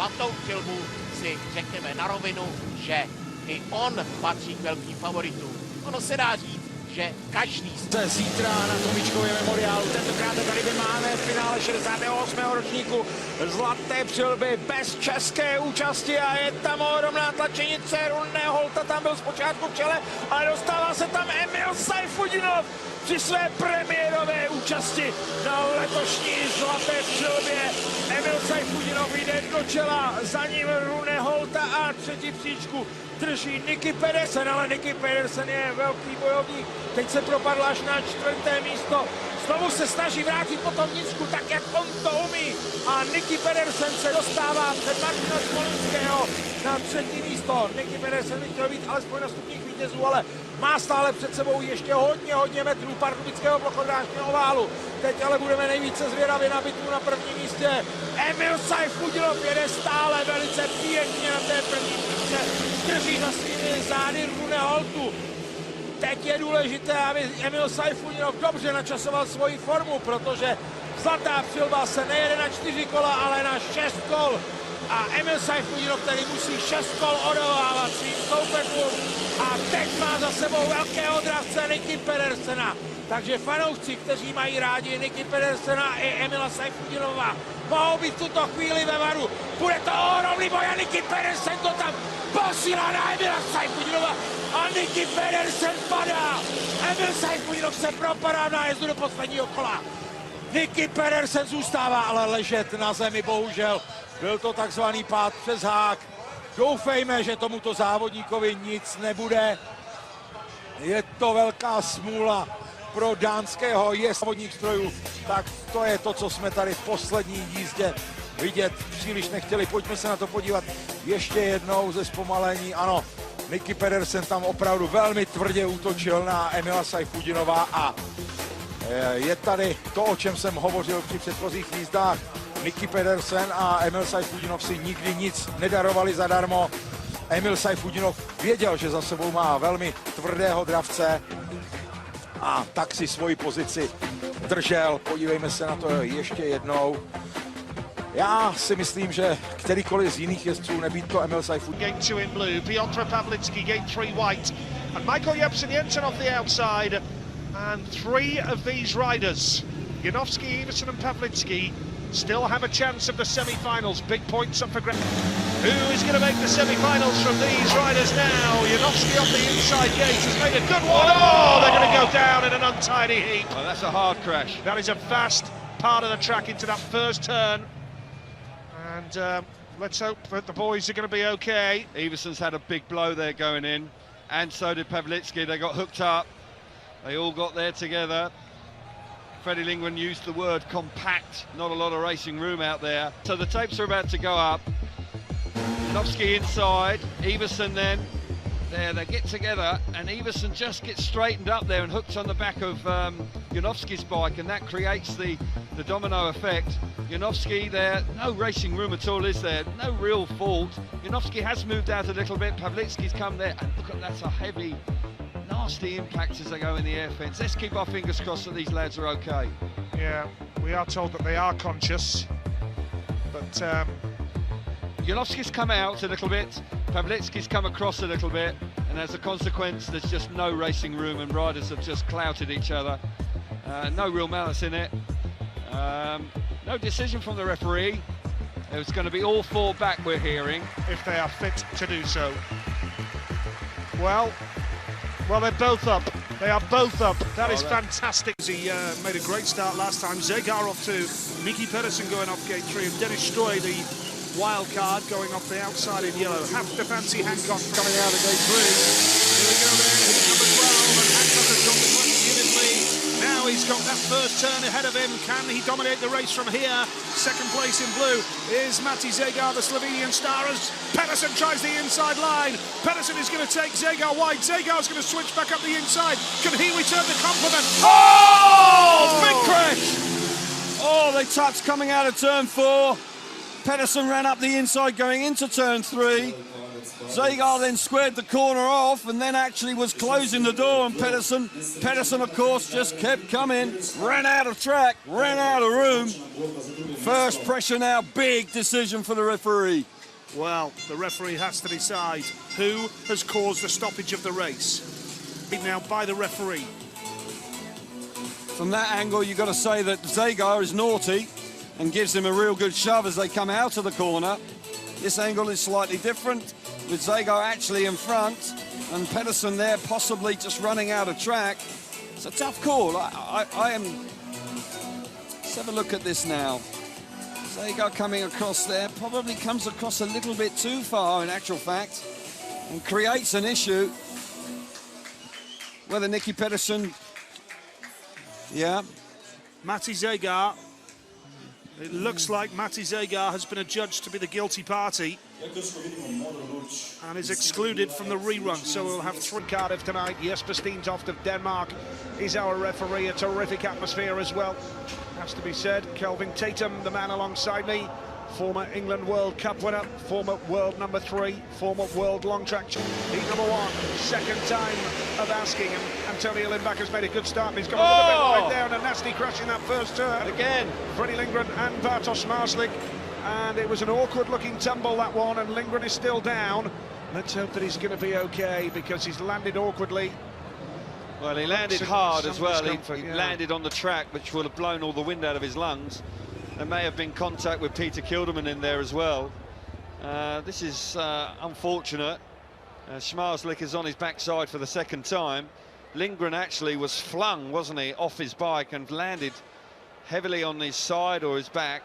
zlatou přilbu si řekněme na rovinu, že i on patří k velkým favoritům. Ono se dá říct, že každý zítra na Tomičkově memoriálu. Tentokrát tady máme v finále 68. ročníku zlaté přilby bez české účasti a je tam ohromná tlačenice. Rudné Holta tam byl zpočátku v čele, ale dostává se tam Emil Sajfudinov při své premiérové účasti na letošní zlaté přilbě. Emil Sajfudinov jde do čela, za ním Rune Holta a třetí příčku drží Nicky Pedersen, ale Nicky Pedersen je velký bojovník. Teď se propadl až na čtvrté místo. Znovu se snaží vrátit po tom nízku, tak jak on to umí. A Nicky Pedersen se dostává před Martina Smolinského na třetí místo. Nicky Pedersen by chtěl být alespoň na stupních vítězů, ale má stále před sebou ještě hodně metrů pardubického plochodrážního oválu. Teď ale budeme nejvíce zvědaví na bitvu na prvním místě. Emil Sajfudinov jede stále velice pěkně na té první místě. Drží za svými zády Rune Holtu. Teď je důležité, aby Emil Sajfudinov dobře načasoval svoji formu, protože zlatá přilba se nejede na 4 kola, ale na 6 kol. A Emil Sajfudinov tedy musí 6 kol odolávat svým soupeřům. A teď má za sebou velkého dravce Nicky Pedersena. Takže fanoušci, kteří mají rádi Nicky Pedersena i Emila Sajfudinova, mohou být v tuto chvíli ve varu. Bude to ohromný boj a Nicky Pedersen to tam posílá na Emila Sajfudinova a Nicky Pedersen padá. Emil Sajfudinov se propadá na jezdu do posledního kola. Nicky Pedersen zůstává ale ležet na zemi, bohužel. Byl to takzvaný pád přes hák. Doufejme, že tomuto závodníkovi nic nebude. Je to velká smůla pro dánského závodník strojů. Tak to je to, co jsme tady v poslední jízdě vidět příliš nechtěli. Pojďme se na to podívat ještě jednou ze zpomalení. Ano, Nicky Pedersen tam opravdu velmi tvrdě útočil na Emila Sajfudinova a je tady to, o čem jsem hovořil při předchozích jízdách. Nicky Pedersen a Emil Sajfudinov si nikdy nic nedarovali zadarmo. Emil Sajfudinov věděl, že za sebou má velmi tvrdého dravce a tak si svoji pozici držel. Podívejme se na to ještě jednou. Já si myslím, že kterýkoliv z jiných jezdců, nebýt to Emil Sajfudinov. Gate 2 in blue, Piotr Pawlicki, gate 3 white, and Michael Jepsen Jensen off the outside. And 3 of these riders, Janowski, Iversen and Pawlicki, still have a chance of the semi-finals. Big points up for grabs. Who is going to make the semi-finals from these riders now? Janowski off the inside gate has made a good one. Oh, they're going to go down in an untidy heap. Well, that's a hard crash. That is a vast part of the track into that first turn. And let's hope that the boys are going to be okay. Iversen's had a big blow there going in, and so did Pawlicki. They got hooked up. They all got there together. Freddie Lingman used the word compact, not a lot of racing room out there. So the tapes are about to go up. Janowski inside, Iversen then. There, they get together, and Iversen just gets straightened up there and hooked on the back of Janowski's bike, and that creates the domino effect. Janowski there, no racing room at all, is there? No real fault. Janowski has moved out a little bit, Pawlicki's come there, and look at that's a heavy, nasty impact as they go in the air fence. Let's keep our fingers crossed that these lads are okay. Yeah, we are told that they are conscious, but Janowski's come out a little bit, Pawlicki's come across a little bit, and as a consequence there's just no racing room and riders have just clouted each other. No real malice in it. No decision from the referee. It's going to be all 4 back, we're hearing. If they are fit to do so. Well, they're both up. They are both up. That is fantastic. He made a great start last time. Zegar off 2, Nicky Pedersen going off gate 3, and Dennis Stroy, the wild card, going off the outside in yellow. Half the fancy Hancock coming out of gate 3. Here we go then, number 12, and Hancock has got the unit lead. Now he's got that first turn ahead of him. Can he dominate the race from here? Second place in blue is Mati Zegar, the Slovenian star, as Pedersen tries the inside line. Pedersen is going to take Zegar wide. Zegar's going to switch back up the inside. Can he return the compliment? Oh! Big crash! Oh, they touched coming out of turn 4. Pedersen ran up the inside going into turn 3. Zagar then squared the corner off and then actually was closing the door, and Pedersen of course just kept coming, ran out of track, ran out of room. First pressure now, big decision for the referee. Well, the referee has to decide who has caused the stoppage of the race. Now by the referee. From that angle, you've got to say that Zagar is naughty and gives him a real good shove as they come out of the corner. This angle is slightly different, with Zagar actually in front and Pedersen there possibly just running out of track. It's a tough call. Let's have a look at this now. Zagar coming across there, probably comes across a little bit too far in actual fact, and creates an issue. Whether Nicky Pedersen, yeah. Matti Zagar, it looks like Matti Zagar has been adjudged to be the guilty party and is excluded from the rerun, so we'll have three. Cardiff tonight. Jesper Steentoft of Denmark is our referee. A terrific atmosphere as well, has to be said. Kelvin Tatum, the man alongside me, former England World Cup winner, former world number 3, former world long track heat number 1, second time of asking, and Antonio Lindback has made a good start. He's got a little bit wide down, a nasty crash in that first turn. Again, Freddie Lindgren and Bartosz Marslik, and it was an awkward looking tumble, that one, and Lindgren is still down. Let's hope that he's going to be okay, because he's landed awkwardly. Well, he landed hard as well. He landed on the track, which will have blown all the wind out of his lungs. There may have been contact with Peter Kilderman in there as well. This is unfortunate. Schmarslik is on his backside for the second time. Lindgren actually was flung, wasn't he, off his bike and landed heavily on his side or his back.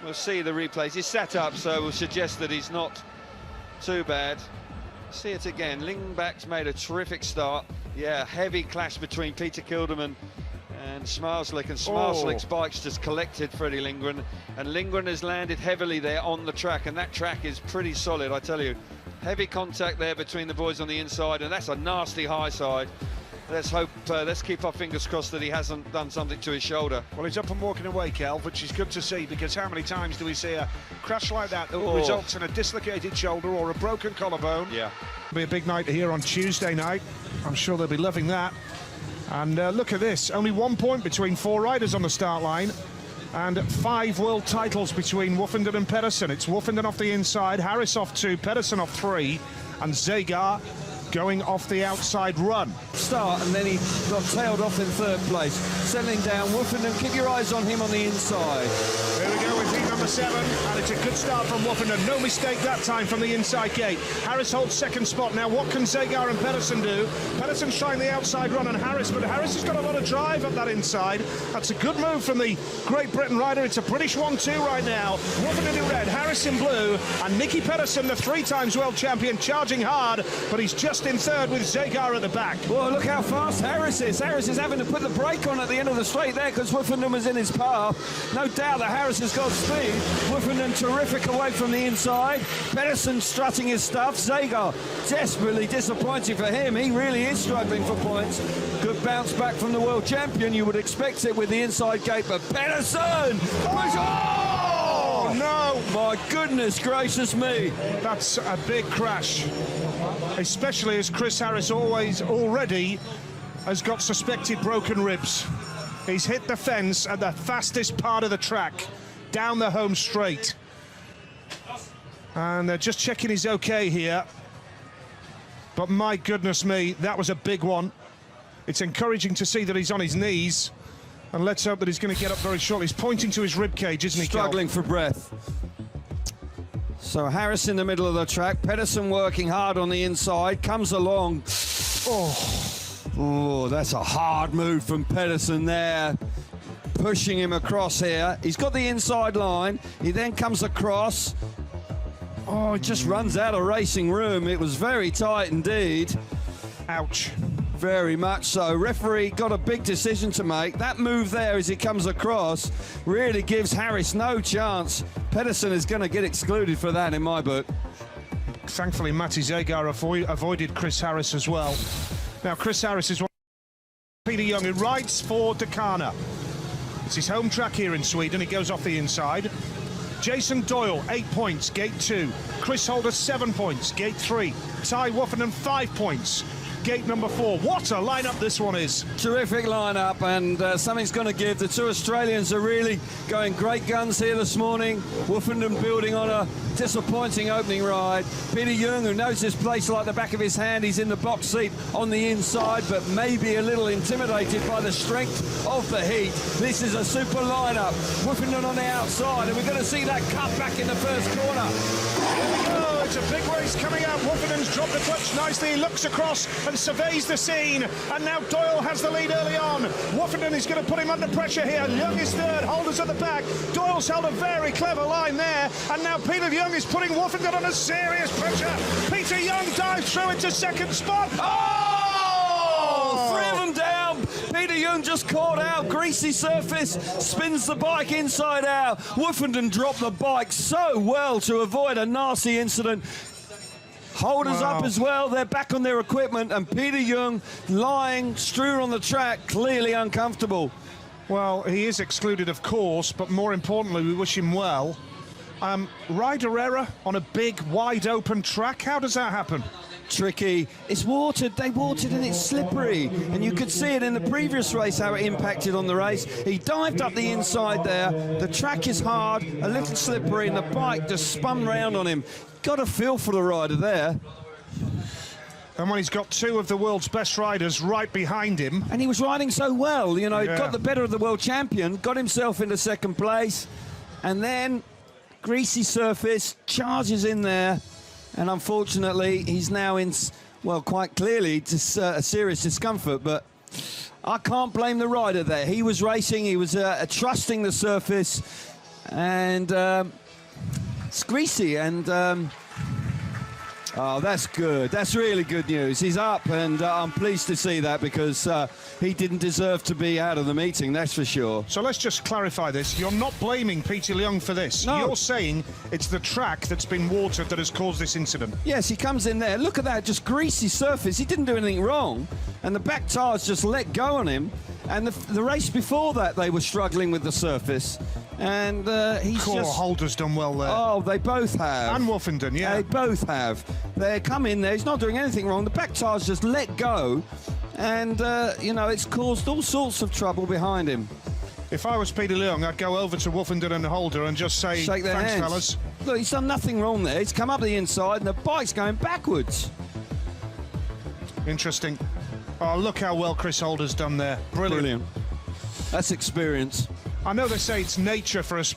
We'll see the replays. He's sat up, so we'll suggest that he's not too bad. See it again. Lindback's made a terrific start. Yeah, heavy clash between Peter Kilderman and Schmarslik, and Schmarslik's bike's just collected Freddie Lindgren, and Lindgren has landed heavily there on the track, and that track is pretty solid, I tell you. Heavy contact there between the boys on the inside, and that's a nasty high side. Let's hope, let's keep our fingers crossed that he hasn't done something to his shoulder. Well, he's up and walking away, Kel, which is good to see, because how many times do we see a crash like that that results in a dislocated shoulder or a broken collarbone? Yeah. It'll be a big night here on Tuesday night. I'm sure they'll be loving that. And look at this, only 1 point between 4 riders on the start line, and 5 world titles between Woffinden and Pedersen. It's Woffinden off the inside, Harris off 2, Pedersen off 3, and Zagar going off the outside run. Start, and then he got tailed off in 3rd place. Settling down, Woffinden, keep your eyes on him on the inside. There we go with heat number 7, and it's a good start from Woffinden. No mistake that time from the inside gate. Harris holds 2nd spot. Now what can Zagar and Pedersen do? Pedersen's trying the outside run on Harris, but Harris has got a lot of drive up that inside. That's a good move from the Great Britain rider. It's a British 1-2 right now. Woffinden in red, Harris in blue, and Nicky Pedersen, the 3-times world champion, charging hard, but he's just in 3rd with Zagar at the back. Well, look how fast Harris is. Harris is having to put the brake on at the end of the straight there because Woffinden was in his path. No doubt that Harris has got speed. Woffinden terrific away from the inside. Pedersen strutting his stuff. Zagar desperately disappointing for him. He really is struggling for points. Good bounce back from the world champion. You would expect it with the inside gate, but Pedersen! Oh, no! My goodness gracious me. That's a big crash, especially as Chris Harris already has got suspected broken ribs. He's hit the fence at the fastest part of the track, down the home straight. And they're just checking he's okay here. But my goodness me, that was a big one. It's encouraging to see that he's on his knees. And let's hope that he's going to get up very shortly. He's pointing to his rib cage, isn't he, Struggling for breath. So Harris in the middle of the track, Pedersen working hard on the inside, comes along. Oh, that's a hard move from Pedersen there. Pushing him across here. He's got the inside line. He then comes across. Oh, it just runs out of racing room. It was very tight indeed. Ouch. Very much so. Referee got a big decision to make. That move there as he comes across really gives Harris no chance. Pedersen is going to get excluded for that in my book. Thankfully, Matti Zagar avoided Chris Harris as well. Now, Chris Harris is one of Peter Young, who rides for Dakarna. It's his home track here in Sweden. He goes off the inside. Jason Doyle, 8 points, gate 2. Chris Holder, 7 points, gate 3. Ty Woffinden, 5 points, gate number 4. What a lineup this one is. Terrific lineup, and something's going to give. The two Australians are really going great guns here this morning. Woffinden building on a disappointing opening ride. Peter Young, who knows this place like the back of his hand, he's in the box seat on the inside, but maybe a little intimidated by the strength of the heat. This is a super lineup. Woffinden on the outside, and we're going to see that cut back in the first corner. Here we go. It's a big race coming out. Woffinden's dropped the clutch nicely. He looks across and surveys the scene, and now Doyle has the lead early on. Woffinden is going to put him under pressure here. Young is third, Holder's at the back. Doyle's held a very clever line there, and now Peter Young is putting Woffinden under serious pressure. Peter Young dives through into second spot. Oh! 3 of them down. Peter Young just caught out. Greasy surface, spins the bike inside out. Woffinden dropped the bike so well to avoid a nasty incident. Holders up as well, they're back on their equipment, and Peter Young lying strewn on the track, clearly uncomfortable. Well, he is excluded, of course, but more importantly, we wish him well. Rider error on a big, wide-open track, how does that happen? Tricky. It's watered, they watered and it's slippery, and you could see it in the previous race how it impacted on the race. He dived up the inside there, the track is hard, a little slippery, and the bike just spun round on him. Got a feel for the rider there. And when he's got 2 of the world's best riders right behind him. And he was riding so well, you know, he got the better of the world champion, got himself into second place, and then greasy surface, charges in there, and unfortunately he's now in, well, quite clearly a serious discomfort, but I can't blame the rider there. He was racing, he was trusting the surface, and it's greasy, and oh, that's good. That's really good news. He's up, and I'm pleased to see that, because he didn't deserve to be out of the meeting, that's for sure. So let's just clarify this. You're not blaming Peter Young for this. No. You're saying it's the track that's been watered that has caused this incident. Yes, he comes in there. Look at that, just greasy surface. He didn't do anything wrong, and the back tyres just let go on him. And the race before that, they were struggling with the surface. And he's Holder's done well there. Oh, they both have. And Woffinden, yeah. They both have. They come in there, he's not doing anything wrong. The back tyres just let go, and, you know, it's caused all sorts of trouble behind him. If I was Peter Young, I'd go over to Woffinden and Holder and just say, shake their thanks, hands. fellas. Look, he's done nothing wrong there. He's come up the inside, and the bike's going backwards. Interesting. Oh, look how well Chris Holder's done there. Brilliant. That's experience. I know they say it's nature for us.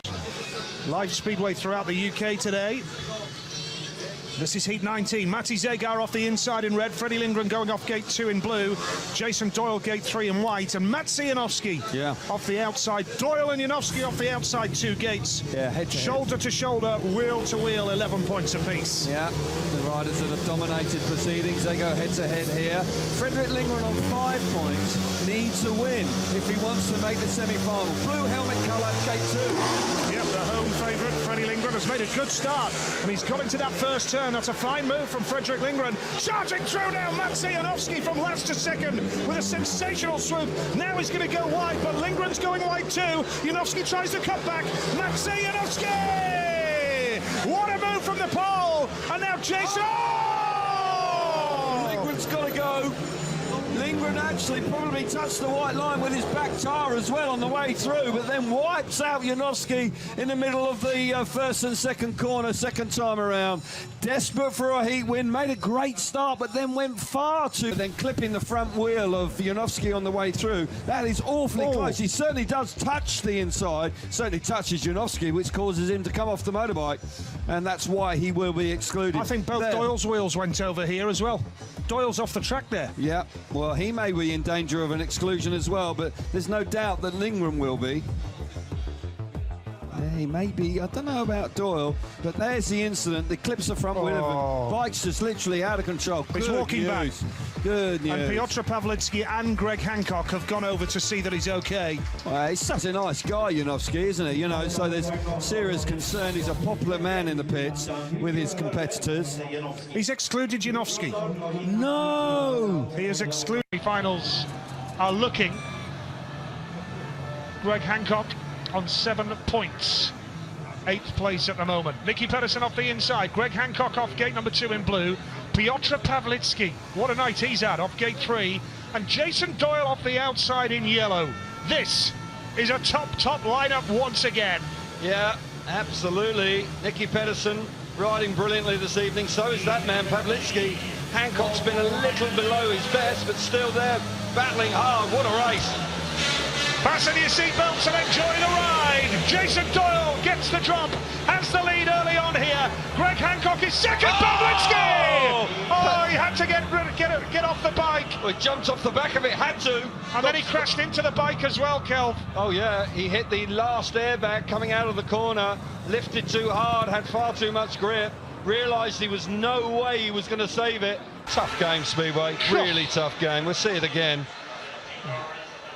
Live Speedway throughout the UK today. This is Heat 19. Matty Zagar off the inside in red. Freddie Lindgren going off gate 2 in blue. Jason Doyle gate 3 in white. And Matsy Janowski off the outside. Doyle and Janowski off the outside 2 gates. Yeah, head to shoulder to shoulder, wheel to wheel, 11 points apiece. Yeah, the riders that have dominated proceedings, they go head to head here. Frederick Lindgren on 5 points needs a win if he wants to make the semi-final. Blue helmet colour, gate 2. Yep, the home favourite, Freddie Lindgren, has made a good start, and he's got into that first turn. That's a fine move from Frederick Lindgren. Charging through now, Matsy Janowski from last to second with a sensational swoop. Now he's going to go wide, but Lindgren's going wide too. Janowski tries to cut back. Matsy Janowski! What a move from the pole! And now Jason... Oh! Lindgren's got to go. Lindgren actually probably touched the white line with his back tyre as well on the way through, but then wipes out Janowski in the middle of the first and second corner, second time around. Desperate for a heat win, made a great start, but then went far too... Then clipping the front wheel of Janowski on the way through. That is awfully close. He certainly does touch the inside, certainly touches Janowski, which causes him to come off the motorbike, and that's why he will be excluded. I think both Doyle's wheels went over here as well. Doyle's off the track there. Yeah, well, he may be in danger of an exclusion as well, but there's no doubt that Lindgren will be. Yeah, he may be. I don't know about Doyle, but there's the incident. The clips the front wheel of him. Bike's just literally out of control. He's walking back. Good news. And Piotr Pawlicki and Greg Hancock have gone over to see that he's okay. Well, he's such a nice guy, Janowski, isn't he? You know, so there's serious concern. He's a popular man in the pits with his competitors. He's excluded Janowski. No! He is excluded. Finals are looking. Greg Hancock on 7 points. 8th place at the moment. Nicky Pedersen off the inside, Greg Hancock off gate number 2 in blue, Piotr Pawlicki, what a night he's had, off gate 3, and Jason Doyle off the outside in yellow. This is a top lineup once again. Yeah, absolutely. Nicky Pedersen riding brilliantly this evening, so is that man Pawlicki. Hancock's been a little below his best, but still they're battling hard. What a race. Fasten your seatbelts and enjoy the ride. Jason Doyle gets the drop, has the lead early on here. Greg Hancock is second. Pawlicki! Oh, he had to get off the bike. Well, he jumped off the back of it, had to. And then he crashed into the bike as well, Kelv. Oh yeah, he hit the last airbag coming out of the corner, lifted too hard, had far too much grip, realised he was no way he was going to save it. Tough game, Speedway, really tough game. We'll see it again.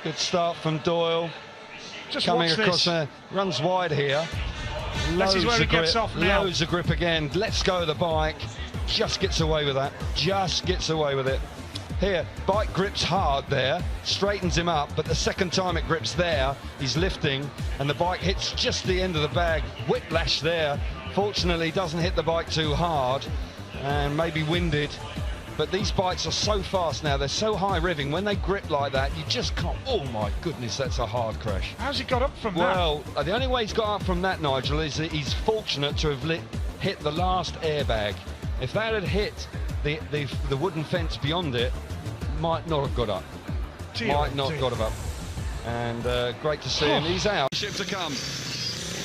Good start from Doyle. Just coming watch across this. there, runs wide here. This is where he gets off now. Loads of grip again. Let's go of the bike. Just gets away with that. Just gets away with it. Here, bike grips hard there, straightens him up, but the second time it grips there, he's lifting, and the bike hits just the end of the bag. Whiplash there. Fortunately, doesn't hit the bike too hard, and maybe winded. But these bikes are so fast now, they're so high revving, when they grip like that, you just can't, oh my goodness, that's a hard crash. How's he got up from that? Well, the only way he's got up from that, Nigel, is that he's fortunate to have hit the last airbag. If that had hit the wooden fence beyond it, might not have got up. Might not have got up. And great to see him, he's out. Ship to come.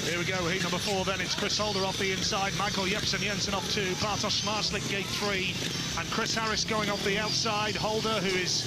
Here we go, heat number 4 then, it's Chris Holder off the inside, Michael Jepsen Jensen off 2, Bartosz Marslik gate 3, and Chris Harris going off the outside, Holder who is...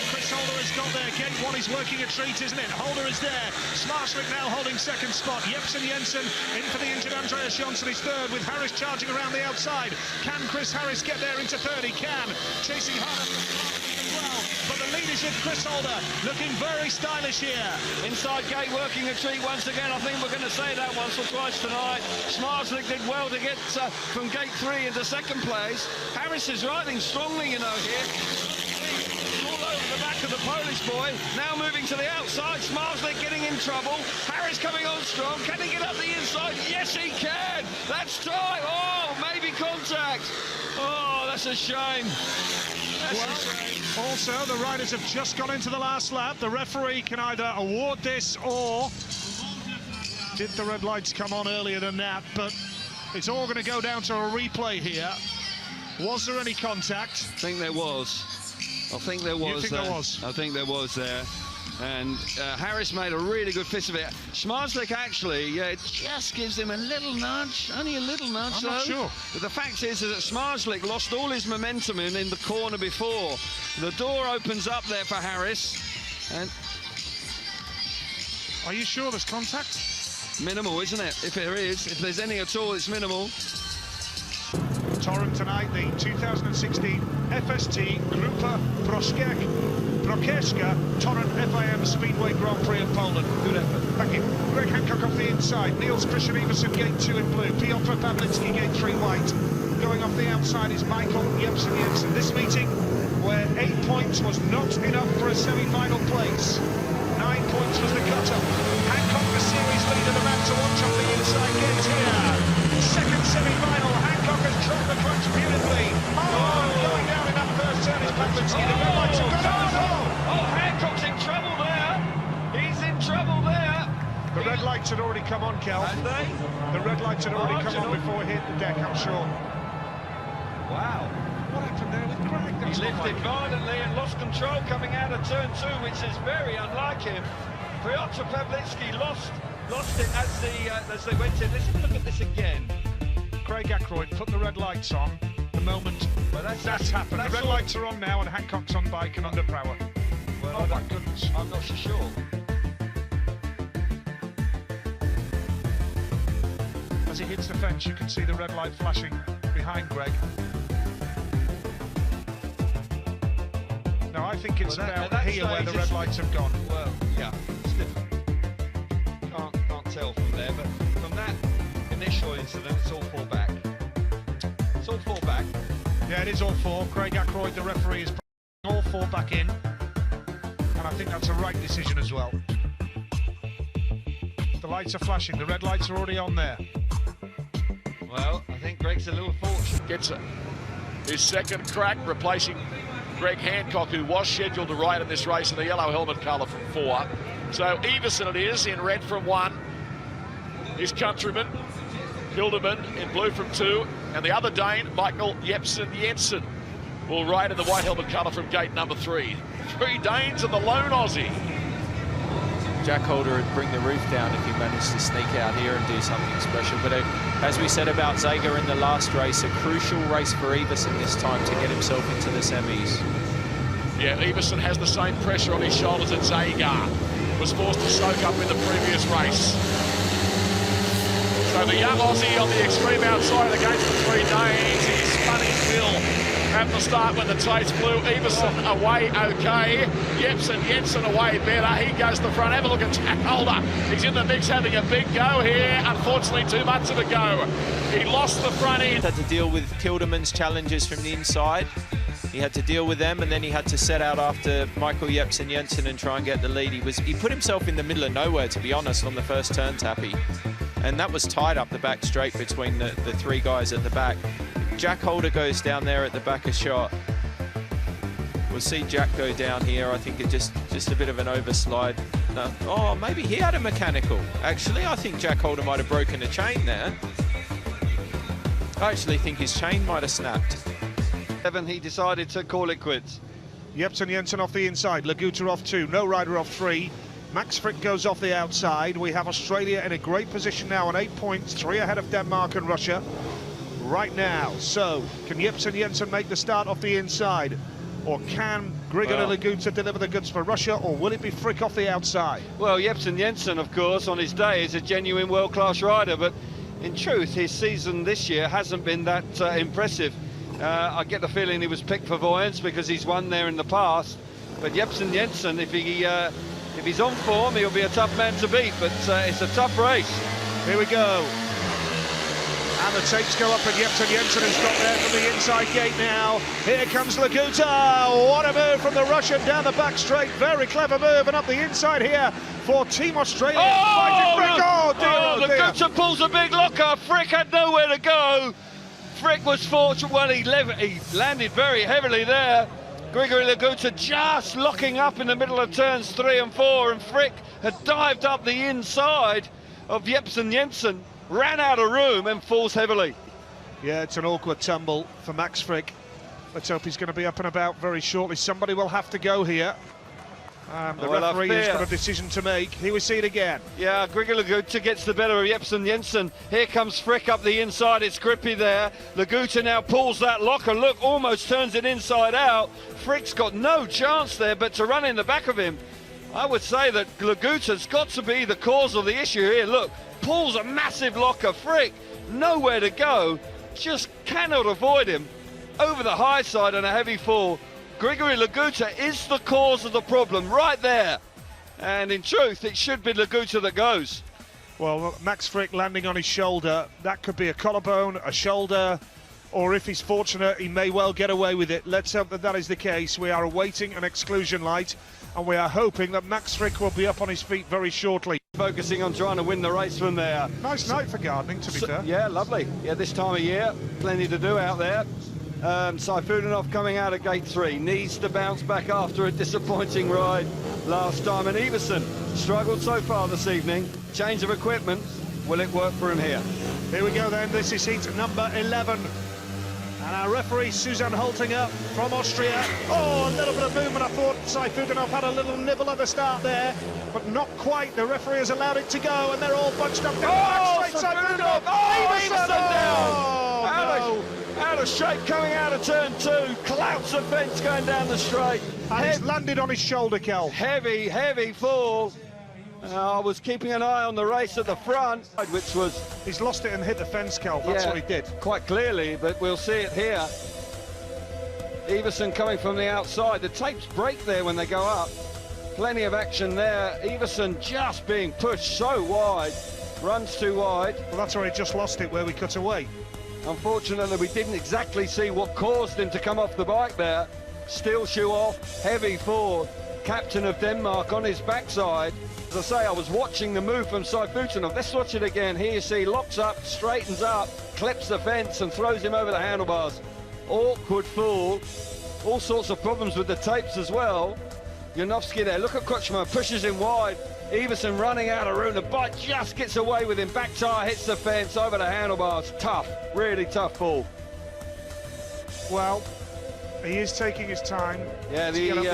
Chris Holder has got there, gate 1 is working a treat, isn't it? Holder is there, Marslik now holding second spot, Jepsen Jensen in for the injured Andreas Johnson is third, with Harris charging around the outside. Can Chris Harris get there into third? He can, chasing hard up as well. But the lead is with Chris Holder, looking very stylish here. Inside gate working a treat once again. I think we're going to say that once or twice tonight. Smarslik did well to get from gate 3 into second place. Harris is riding strongly, you know, here. All over the back of the Polish boy. Now moving to the outside. Smarslik getting in trouble. Harris coming on strong. Can he get up the inside? Yes, he can. That's tight. Oh, maybe contact. Oh, that's a shame. Also, the riders have just gone into the last lap. The referee can either award this or did the red lights come on earlier than that, but it's all going to go down to a replay here. Was there any contact? I think there was. I think there was. You think there was? I think there was there. And Harris made a really good fist of it. Smarslik actually, it just gives him a little nudge, only a little nudge. I'm not sure. But the fact is that Smarslik lost all his momentum in the corner before. The door opens up there for Harris. And are you sure there's contact? Minimal, isn't it? If there's any at all, it's minimal. Torrent tonight, the 2016 FST Grupa Prokeska Torrent FIM Speedway Grand Prix of Poland. Good effort. Thank you. Greg Hancock off the inside, Niels Christian Everson gate 2 in blue, Piotr Pawlicki gate 3 white. Going off the outside is Michael Jepsen Jensen. This meeting, where 8 points was not enough for a semi-final place. 9 points was the cut-up. Hancock, the series leader, the man to watch off the inside gate here. Second semi-final, Hancock has dropped the clutch beautifully. Going down in that first turn is Pawlicki. The red lights have gone on as well. Oh, Hancock's in trouble there. He's in trouble there. The red lights had already come on, Kel. Had they? The red lights had already come on before he hit the deck, I'm sure. Wow. What happened there with Greg? He lifted violently and lost control coming out of turn 2, which is very unlike him. Piotr Pawlicki lost it as they went in. Let's have a look at this again. Craig Ackroyd put the red lights on the moment that's happened. The red lights are on now and Hancock's on bike and under power. Well, oh my goodness. I'm not so sure. As he hits the fence, you can see the red light flashing behind Greg. Now I think it's about here where the red lights have gone. Well, yeah, it's different. Can't tell from there, but from that initial incident, it's all 4 back. It's all 4 back. Yeah, it is all 4. Craig Ackroyd, the referee, is putting all 4 back in. And I think that's a right decision as well. The lights are flashing, the red lights are already on there. Well, I think Greg's a little fortunate. Gets his second crack, replacing Greg Hancock, who was scheduled to ride in this race in the yellow helmet colour from 4. So Everson it is in red from 1. His countryman, Hildeman, in blue from 2. And the other Dane, Michael Jepsen Jensen, will ride in the white helmet colour from gate number 3. 3 Danes and the lone Aussie. Jack Holder would bring the roof down if he managed to sneak out here and do something special. But as we said about Zager in the last race, a crucial race for Everson this time to get himself into the semis. Yeah, Everson has the same pressure on his shoulders that Zager was forced to soak up in the previous race. So the young Aussie on the extreme outside against the 3 Danes. He's spun his wheel at the start when the taste blew. Everson away okay. Jepsen Jensen away better. He goes to the front. Have a look at Jack Holder. He's in the mix having a big go here. Unfortunately, 2 months to go. He lost the front end. Had to deal with Tilderman's challenges from the inside. He had to deal with them, and then he had to set out after Michael Jepsen Jensen and try and get the lead. He put himself in the middle of nowhere, to be honest, on the first turn, Tappy. And that was tied up the back straight between the 3 guys at the back. Jack Holder goes down there at the back of shot. We'll see Jack go down here. I think it just a bit of an overslide. No. Oh, maybe he had a mechanical. Actually, I think Jack Holder might have broken a chain there. I actually think his chain might have snapped. He decided to call it quits. Jepsen Jensen off the inside, Laguta off 2, no rider off 3. Max Frick goes off the outside. We have Australia in a great position now on 8 points, 3 ahead of Denmark and Russia right now. So, can Jepsen Jensen make the start off the inside? Or can Grigor Laguta deliver the goods for Russia, or will it be Frick off the outside? Well, Jepsen Jensen, of course, on his day is a genuine world-class rider, but in truth, his season this year hasn't been that impressive. I get the feeling he was picked for Voyance because he's won there in the past. But Jepsen Jensen, if he's on form, he'll be a tough man to beat, but it's a tough race. Here we go. And the tapes go up, and Jepsen Jensen has got there from the inside gate now. Here comes Laguta. What a move from the Russian down the back straight. Very clever move, and up the inside here for Team Australia. Laguta pulls a big locker. Frick had nowhere to go. Frick was fortunate. Well, he landed very heavily there. Grigory Laguta just locking up in the middle of turns 3 and 4, and Frick had dived up the inside of Jepsen Jensen, ran out of room and falls heavily. Yeah, it's an awkward tumble for Max Frick. Let's hope he's going to be up and about very shortly. Somebody will have to go here. The referee has got a decision to make. Here we see it again. Yeah, Grigor Laguta gets the better of Jepsen Jensen. Here comes Frick up the inside. It's grippy there. Laguta now pulls that locker. Look, almost turns it inside out. Frick's got no chance there but to run in the back of him. I would say that Laguta's got to be the cause of the issue here. Look, pulls a massive locker. Frick, nowhere to go. Just cannot avoid him. Over the high side and a heavy fall. Grigory Laguta is the cause of the problem right there, and in truth it should be Laguta that goes. Well, Max Frick landing on his shoulder, that could be a collarbone, a shoulder, or if he's fortunate he may well get away with it. Let's hope that that is the case. We are awaiting an exclusion light, and we are hoping that Max Frick will be up on his feet very shortly. Focusing on trying to win the race from there. Nice night for gardening, to be fair. Yeah, lovely. Yeah, this time of year, plenty to do out there. Saifudinov coming out of gate 3, needs to bounce back after a disappointing ride last time, and Everson struggled so far this evening. Change of equipment, will it work for him here? Here we go then, this is heat number 11. And our referee, Susan Holtinger from Austria. Oh, a little bit of movement. I thought Saifudinov had a little nibble at the start there, but not quite. The referee has allowed it to go, and they're all bunched up down the back straight. Saifudinov! Everson down! Oh, no. Out of shape coming out of turn 2, clouts of fence going down the straight. And he's landed on his shoulder, Kel. Heavy, heavy fall. I was keeping an eye on the race at the front, which was... He's lost it and hit the fence, Kel. That's what he did. Quite clearly, but we'll see it here. Everson coming from the outside. The tapes break there when they go up. Plenty of action there. Everson just being pushed so wide. Runs too wide. Well, that's where he just lost it, where we cut away. Unfortunately, we didn't exactly see what caused him to come off the bike there. Steel shoe off, heavy fall. Captain of Denmark on his backside. As I say, I was watching the move from Saifutinov. Let's watch it again. Here you see, locks up, straightens up, clips the fence and throws him over the handlebars. Awkward fall. All sorts of problems with the tapes as well. Janowski there, look at Kutchma, pushes him wide. Everson running out of room, the bike just gets away with him. Back tyre hits the fence, over the handlebars. Tough, really tough fall. Well, he is taking his time. Yeah, to get up the